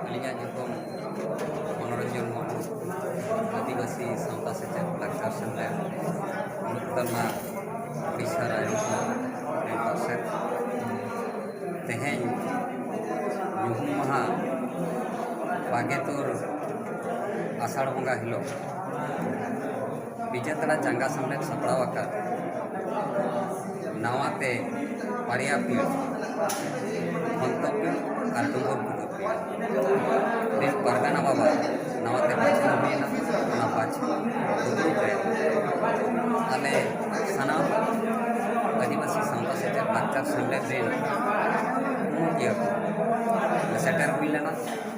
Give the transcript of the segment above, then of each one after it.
Alingan nyukum Manoranjan Mono Adivasi Sampta Sejak Lakshar Sendai Utama Odisha Raya Pasir Teheny Nyuhum Maha Bagetur Asar Bonga Hilo Bijatara Jangga Samlet Saprawakar Nawate Paria Pir Montopir Artungor Putopir Din Pargana Baba Nawate Bachana Mina Napachi Tutupe Ale Sanam Adivasi Sampta Sejak Lakshar Sendai Din Mungkin Setter Milana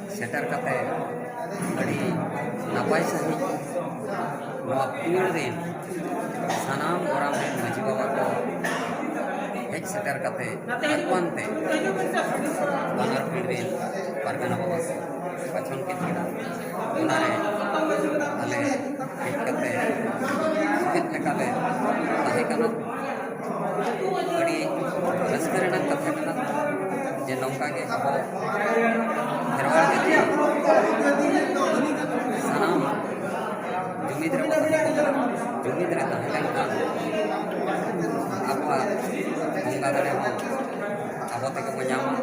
Setter Kate Adi Napai Sahi Noa Pir Din Sanam Orang Din Maji Baba Ko Hej Setter Kate Akpante Banar Pir Din Pargana Baba Ko Pachon Kitira Unare Ale Hej Kate Sikit Lekale Tahe Kana Adi Raskarana Katha Kana Je Nongka Ge Abo Herwal Ge Sanam Jumid Re Baba Jumid Re Tahe Kana Apa Bongga Dare Ho Abo Teke Menyama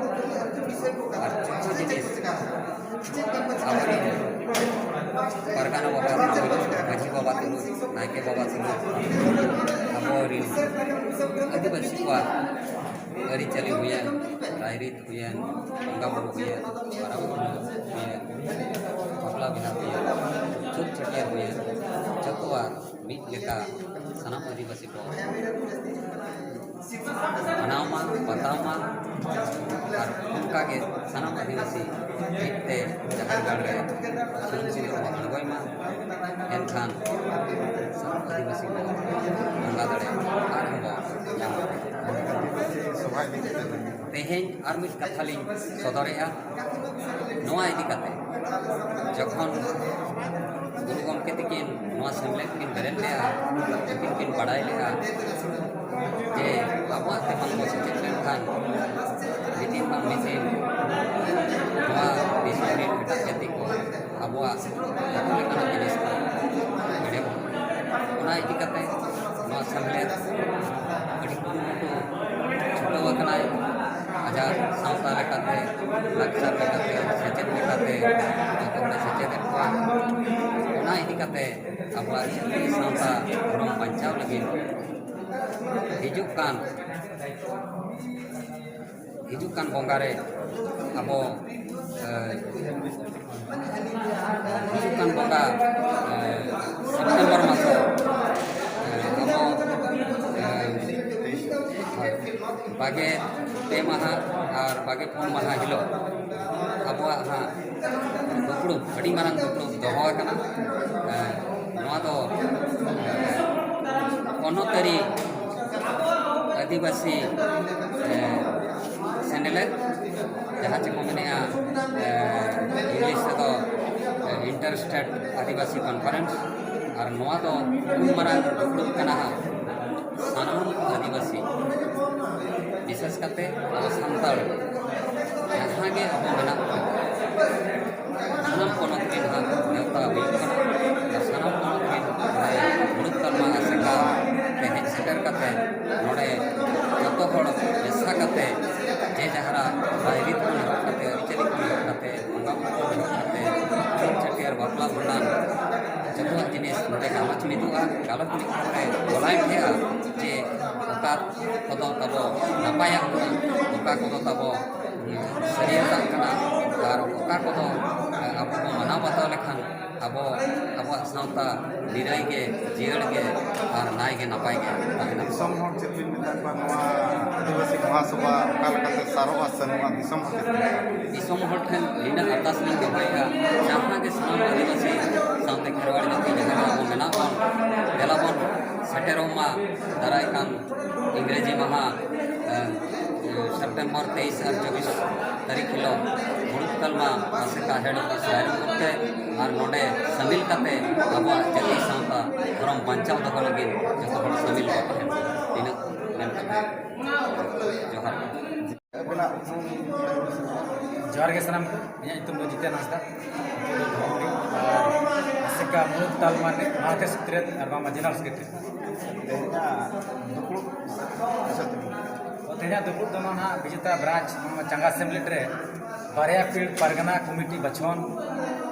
Ar Cucu Jinis Abari Pargana Baba Maji Baba Tulu Naike Baba Tulu Abori Adivasi Kuat Dari Cali Huyan Rairit Huyan Bangga Huyan Parabuna Huyan Babla Bina Huyan Cuk Cetia Huyan Cakwa Mid Leka Sanam Adivasi Ko Manama Patama Ar Unka Ge Sanam Adivasi Itte Jakargar Re Sun Sindur Mahangoima Enkhan Sanam Adivasi Ko Bangga Dare Ar Hamba Yang Teheny ar mid katha lin sodorea noa idi kate jokhon guru gomke tikin noa semlet kin beren lea kin badai lea je abwa te bang bo sechet lenkhan bitin bang bitin noa disuri etak jati ko abwa jatu lekana jinis ko gede ona idi kate noa semlet adi kurumutu छोटो वकनाय आजा सावता लेकाते लाक्चर लेकाते सेचेत लेकाते जोतोबड़े सेचेत को ओना इदि काते आबो जाति सावता धर्म बांचाव लगिन हिजुक कान बंगा रे आबो हिजुक कान बंगा सेप्टेम्बर मासो आबो बागे पे माहा और बागे पुन माहा हिलो अबुआ हाँ दुपड़ू अड़ी मारंग दुपड़ू दोहो कना नोआ दो कोनोतरी आदिवासी सेनेलेट जहाँ चे को मेनेया इंग्लिश तो इंटर स्टेट आदिवासी कॉन्फ्रेंस और नोआ दो पुन मारंग दुपड़ू कना सानाम आदिवासी विशेष करते अब सानताड़ जहाँ के अब मेना सानाम पोनत के हाँ नेवता हुई सानाम पोनत के मुरुद तलमा आसेका तेहेज सेटर करते नोडे जतो हड़ बेसा करते जे जहरा बाहरी को करते अरिचली को करते बंगा को करते चुप चटियार बापला भंडान जतो जिनिस नोडे गालच मिदुआ गालच मिद करते बोलाय ठेआ जे ओका कोदो तबो नापाया ओका कोदो तबो सरियाता कना और ओका कोदो अब मना बताव लेखान अब सावता निराय के जियड़ के और नाय के नापाय के ताहेना दिसम हर चेतिन मिताक नवा आदिवासी महासभा कालकाते सारोवा सनवा दिसम हर ठेन लीना अरदास लिंग दोहैया जहाँ के सानाम आदिवासी सावते खेरवाड़ी जाति जहाँ अब मेना बन देलाबन सेटेरोमा दाराय कान इंग्रेजी माहा सेप्टेम्बर 23 और 24 तारीख हिलो मुरुद तलमा आसेका हेड ऑफिस करते और नोडे शामिल करते अब जाति सावता धर्म बांचाव दो लगे जो शामिल होता है तीन जोहार। ᱟᱵᱤᱱᱟᱜ ᱩᱯᱨᱩᱢ जोहार गे सानाम ᱤᱧᱟᱹᱜ ᱧᱩᱛᱩᱢ ᱫᱚ ᱡᱤᱛᱮᱱ ᱦᱟᱸᱥᱫᱟ ᱫᱷᱚᱢᱰᱤ ᱟᱨ ᱟᱥᱮᱠᱟ ᱢᱩᱲᱩᱫ ᱛᱟᱞᱢᱟ ᱢᱟᱦᱟᱛᱮ ᱥᱩᱛᱨᱮᱫ ᱟᱨ ᱵᱟᱝ ᱡᱮᱱᱟᱨᱮᱞ ᱥᱮᱠᱨᱮᱴᱟᱨᱤ ᱛᱮᱦᱮᱧᱟᱜ ᱫᱩᱯᱲᱩᱵ ᱟᱪᱪᱷᱟ ᱛᱮᱦᱮᱧᱟᱜ ᱫᱩᱯᱲᱩᱵ ᱫᱚ ᱱᱟᱦᱟᱜ ᱵᱤᱡᱮᱛᱟ ᱵᱨᱟᱧᱪ ᱪᱟᱸᱜᱟ ᱥᱮᱢᱞᱮᱴ ᱨᱮ ᱵᱟᱨᱭᱟ ᱯᱤᱲ ᱯᱟᱨᱜᱟᱱᱟ ᱠᱚᱢᱤᱴᱤ ᱵᱟᱪᱷᱚᱱ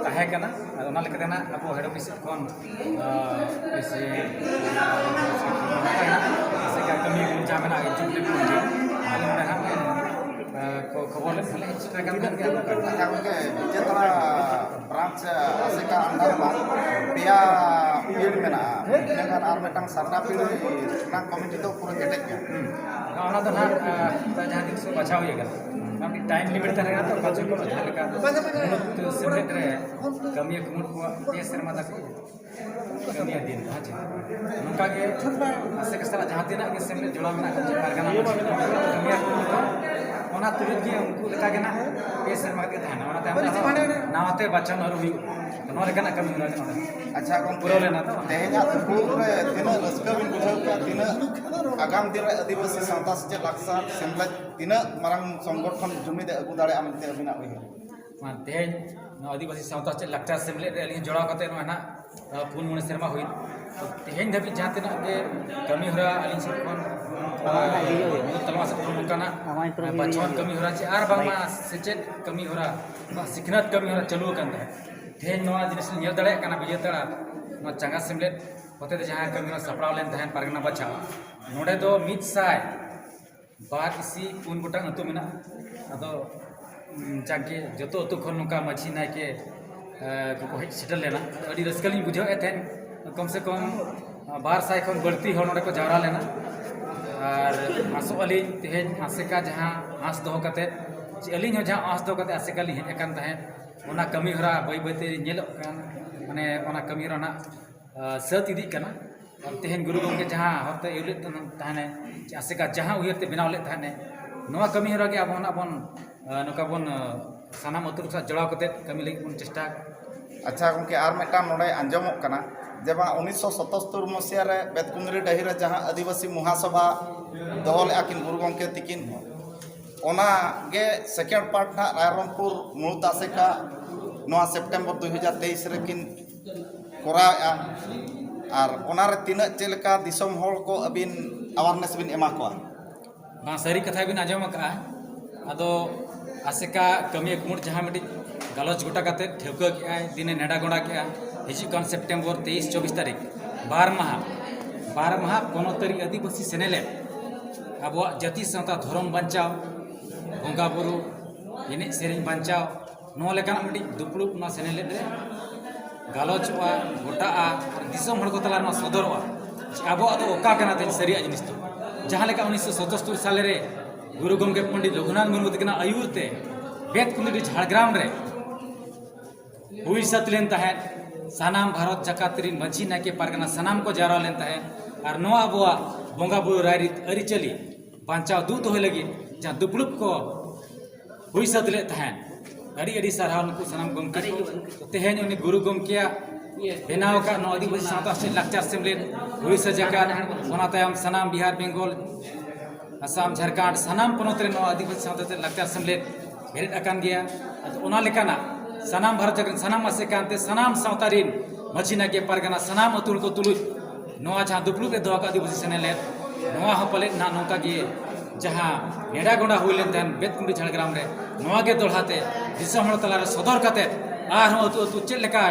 ᱛᱟᱦᱮᱸ ᱠᱟᱱᱟ ᱟᱫᱚ ᱚᱱᱟ ᱞᱮᱠᱟᱛᱮ ᱱᱟᱦᱟᱜ ᱟᱵᱚ ᱦᱮᱰ ᱚᱯᱷᱤᱥ ᱠᱷᱚᱱ ᱟᱥᱮᱠᱟ ᱠᱟᱹᱢᱤ ᱡᱟᱦᱟᱸ ᱢᱮᱱᱟᱜᱼᱟ ᱟᱹᱞᱤᱧ ᱱᱚᱰᱮ ᱦᱟᱸᱜ खबर ले भले एक्स्ट्रा kan kan ᱟᱪᱪᱷᱟ ᱜᱚᱢᱠᱮ ᱵᱤᱡᱮᱛᱟ ᱵᱨᱟᱧᱪ ᱟᱥᱮᱠᱟ ᱟᱱᱰᱟᱨ ᱢᱟ ᱯᱮᱭᱟ ᱯᱤᱲ ᱢᱮᱱᱟᱜᱼᱟ ᱢᱮᱱᱠᱷᱟᱱ ᱟᱨ ᱢᱤᱫᱴᱟᱝ ᱥᱟᱨᱱᱟ ᱯᱤᱲ ᱨᱮᱱᱟᱜ ᱠᱚᱢᱤᱴᱤ ᱫᱚ ᱯᱩᱨᱟᱹ ᱠᱮᱴᱮᱡ ᱜᱮᱭᱟ ona do na jahan din so bachao ye gala apni time limit tane na to bacho ko jahan leka munut semlet re kami kumut ko ye serma da kami din haje nungka ge aseka sala jahan tina ge semlet jola mena ko pargana kami ona turut ge unku leka ge na ye serma ge thana ona tayam nawate bachon aru hui no leka na kami na ᱟᱪᱪᱷᱟ ᱜᱚᱢᱠᱮ ᱛᱮᱦᱮᱧᱟᱜ ᱫᱩᱯᱲᱩᱵ ᱨᱮ ᱛᱤᱱᱟᱹᱜ ᱨᱟᱹᱥᱠᱟᱹ ᱵᱤᱱ ᱵᱩᱡᱷᱟᱹᱣ ᱠᱮᱜᱼᱟ ᱛᱤᱱᱟᱹᱜ ᱟᱜᱟᱢ ᱫᱤᱱ ᱨᱮ ᱟᱹᱫᱤᱵᱟᱹᱥᱤ ᱥᱟᱶᱛᱟ ᱥᱮᱪᱮᱫ ᱞᱟᱠᱪᱟᱨ ᱥᱮᱢᱞᱮᱫ ᱛᱤᱱᱟᱹᱜ ᱢᱟᱨᱟᱝ ᱥᱚᱝᱜᱚᱴᱷᱚᱱ ᱡᱩᱢᱤᱫ ᱟᱹᱜᱩ ᱫᱟᱲᱮᱭᱟᱜᱼᱟ ᱢᱮᱱᱛᱮ ᱟᱹᱵᱤᱱᱟᱜ ᱩᱭᱦᱟᱹᱨ तेज आदिवासी सावता से लाक्चार सेमलेट रे अली जोड़ा कते ना पुन मुने सेरमा हुई तेज धाबी जहाँ तना के कमी हरा अली से कोन तलवा से कोन काना बचवन कमी हरा चे आर बामा सेचेत कमी हरा सिखनत कमी हरा चलू कन तेज नवा जिनिस नेल दड़े काना बिजेतड़ा नो चंगा सेमलेट होते जहाँ कमी हरा सपड़ाव लेन तहन पारगना बचा नोडे दो मित साय बार इसी पुन गोटा अतु मेना अदो जाके जो अतु खन नुका मछी नायके को हेज सेटल लेना अड़ी रस्कलिंग बुझाव एथेन कम से कम 200 खन बढ़ती हर नोडे को जावरा लेना और आसो अली तेज आसेका जहाँ आस दो कते अली जहाँ आस दो कते आसेका ली हेज कान तहे ओना कमी हरा बई बईते नेलो कान माने ओना कमी हरा ना सत इदी कना तेहन गुरु गंगे जहाँ हरते इउले तहने आसेका जहाँ उयरते बनाव ले तहने नवा कमी हरा के अब बन नौका बन सानाम अतुर सा जड़ाव कते कमी लगी बन चेष्टा अच्छा गमके आर मिदटां नोडे आंजमोग कना जे बा 1977 मसीहा रे बेतकुंदरी डही रे जहाँ आदिवासी महासभा दोहो लेआ किन गुरु गंके तिकिन ओना गे सेकेंड पार्ट ना रायरंगपुर मुळुत आसेका नोआ सेप्टेम्बर 2023 रे किन कोरावेआ और ओना रे तिना चेलका दिसम होड़ को अबिन अवेयरनेस बिन एमा कोआ ना सारी कथा बिन आंजम का अदो आसेका कमी कुमुट जहाँ मिडी गलज गोटा कते ठेवका के दिने नेडा गोड़ा के हिजुकान सेप्टेम्बर 23-24 तारीख 12 माह 15 आदिवासी सेनेले अब जाति सावता धर्म बचाव बंगा बुरु एने सेरें बचाव नो लेकान मिडी दुपड़ुब ना सेनेले रे गलजवा गोटा दिसम हड़ को तला ना सदरवा अब अदो ओका कना ते सरिया जिनिस तो जहाँ लेका 1977 साल रे गुरु गंगे पंडित रघुनाथ मुर्मू तकिना आयुरते बेतकुंदरी झाड़ग्राम रे हुई सत लेन तहे सानाम भारत जाकात रिन मझी नाके पारगना सानाम को जारा लेन तहे और नवा अबुआ बंगा बुरु रायरित अरिचली बांचाव दूत होय लगी जहाँ दुपड़ुब को हुई सत ले तहन अड़ी अड़ी साराव नुकु सानाम गंगे तेहेन उनी गुरु गंगे बेनाव का नो आदिवासी सावता से लाक्चार सेमलेट हुई सजाका ओना तायम सानाम बिहार बेंगल आसाम झारखंड सानाम पनोत रे नो आदिवासी सावता लाक्चार सेमलेट भेट अकान गया ओना लेकाना सानाम भारत जगन सानाम आसेकांते सानाम सावतारिन मछिना के पारगना सानाम अतुल को तुलुज नोआ जहाँ दुपड़ुब रे दोका आदिवासी सेनेलेट नोआ हो पले ना नौका गे जहाँ नेडा गोंडा हुई लेन तहन बेतकुंडी झाड़ग्राम रे नोआ गे दोलहाते दिसम हड़ तला रे सदर कते आर हो अतु अतु चेल लेका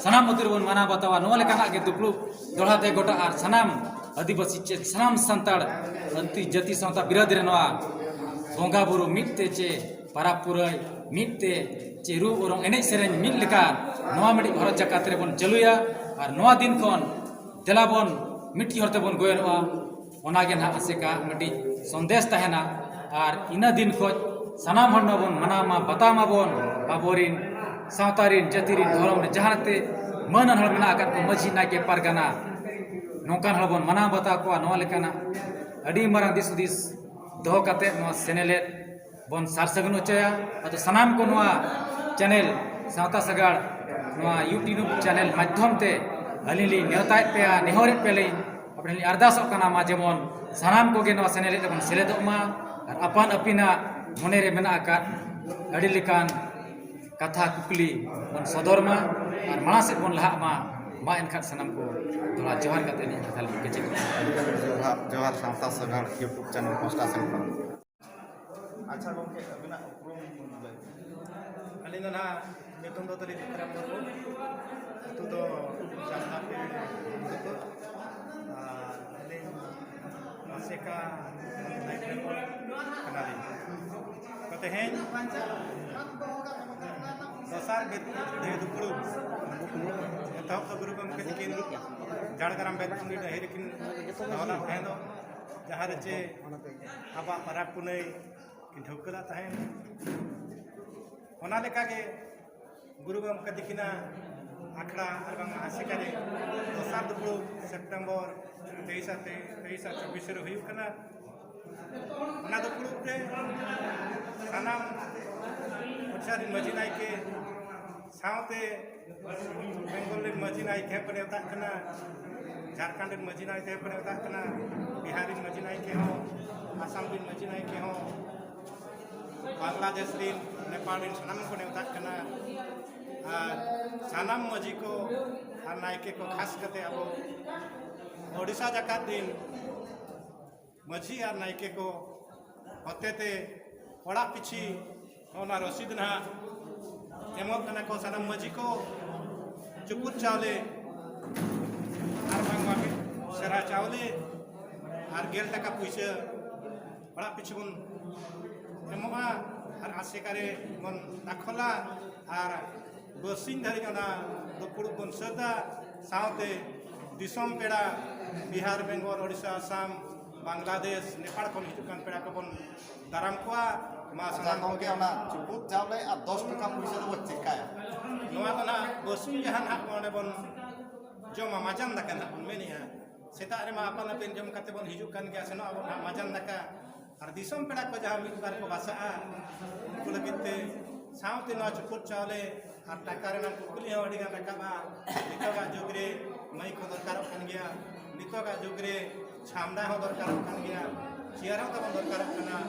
सानाम अतुर बन माना बतावा नोआ लेकाना गे दुपड़ुब दोलहाते गोटा आर सानाम आदिवासी चे सानाम संताड़ अंति जाति सावता बिराद रे नोआ बंगा बुरु मिटते चे पारापुरय मिटते चे रू ओरंग एने सेरें मिट लेका नोआ मिडी भारत जाकात रे बन चलुया और नोआ दिन खन तेला बन मिट्टी हरते बन गोयनवा ओना गे ना आसेका मिडी संदेश तहना और इना दिन खो सानाम हड़ बन मनामा बतामा बन आबोरिन सावतारिन जातिरिन धर्म रे जहांते मन हड़ मेना आकात को मझी नाके पारगना नौकान हड़ बन मना बता को नोआ लेकाना अड़ी मारां दिस दिस दोहो कते नोआ सेनेलेट बन सार सगन होचया अतो सानाम को नोआ चैनल सावता सगाड़ नोआ यूट्यूब चैनल माध्यम ते अलिली नेवताय पे नेहरे पे ले अपने अरदास कना मा जेमन सानाम को गे नोआ सेनेलेट बन सेलेदो मा और अपन अपिना मने रे मेना आकाद अड़ी लेकान कथा कुकली बन सदर मा और माड़ा से बन लहा मा एनखान सनम को थोड़ा जोहार करते नहीं कथा के चेक जोहार सावता सगाड़ यूट्यूब चैनल पास्टा से अच्छा गंके अबिना उपरुम लay अली ना नितुम दो तली विक्रम मुर्मू अतु दो जामना पे मुर्मू अली आसेका नाइट रिपोर्ट कनाली कते हैं दसार दे दुपुरु एतहब तो गुरु गमके किन झाड़ग्राम बेतकुंडी डहेर किन हला तहें दो जहाँ चे आबा पराग पुनई किन ठौकला तहें होना लेका के गुरु गमके दिकिना आखड़ा और बांग आसेकारे दसार दुपुरु सेप्टेम्बर 23-24 रे हुई कना होना दुपुरु रे सानाम उचारी मजी नायके सावते बेंगल मजी नायके पर नेवता कना झारखंड मजी नायके पर नेवता कना बिहारी मजी नायके हो आसाम दिन मजी नायके हो बांग्लादेश दिन नेपाल दिन सानाम को नेवता कना सानाम मजी को और नायके को खास करते अब ओडिशा जाकात दिन मजी और नायके को होते थे ओड़ा पिछी होना रसीद ना एमोक कना को सानाम मजी को चुपुत चावले और भांगवा के सरा चावले और गेल टका पैसा ओड़ा पिछी बन एमोगा और आसे करे बन दाखला और बसिन धरी जना दुपुड़ बन सदा सावते दिसम पेड़ा बिहार बेंगल ओडिशा आसाम बांग्लादेश नेपाल को हिजुकान पेड़ा को बन दाराम कोआ मा सानाम गंके ओना चुपुत चावले आ 10 टका पैसा दो चिकाया नोआ तो ना बसिन जहां ना ओने बन जमा माजन दाका ना बन मेनिया सेता रे मा अपन अपन जम काते बन हिजुकान गया सेनो अब माजन दाका और दिसम पेड़ा को जहां मिद बार को बासा उनको लगते सावते ना चुपुत चावले और टाका रे ना कुकुली हवड़ी गा टाका बा नितोगा जोगरे मई को दरकार कान गया नितोगा जोगरे छामदा हो दरकार कान गया चियारा तो दरकार कना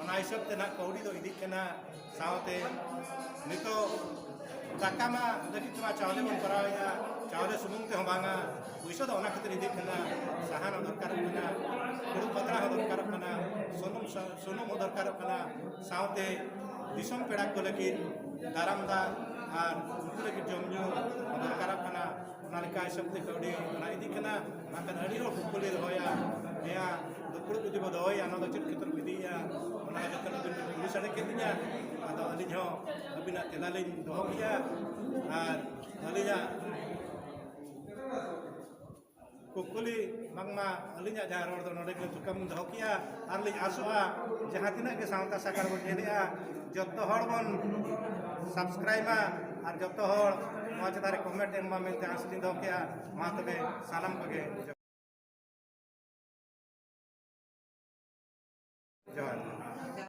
ओना हिसाब ते ना कौड़ी दो इदी कना सावते नितो टाका मा लगित मा चावले बन कराया चावले सुमुंग ते होबांगा पैसा दो ओना खातिर इदी कना सहान दरकार कना गुरु पत्रा हो दरकार कना सोनम हो दरकार कना सावते दिसम पेड़ा को लगी दारामदा और उनको लगी जमजो दरकार कना नालिका हिसाब ते कौड़ी ओना इदी कना माकन अड़ी रो कुकुली होया या दुपुड़ को दिबो दोया ना दचित खतर विदिया ओना जतन दिन पुलिस अड़े के दिया आदो अली जो अबिना तेलालिन दोहो गया और अलिया कुकुली बांगमा अलिया जहां रोड दो नोडे के तुकम दोहो किया और लि आसोआ जहां तिना के सावता साकार बन जेलिया जत्तो हड़ बन सब्सक्राइब और जत्तो हड़ मौज दारे कमेंट एम मेनते आसलिन दोहो किया मा तबे सालाम कोगे जोहार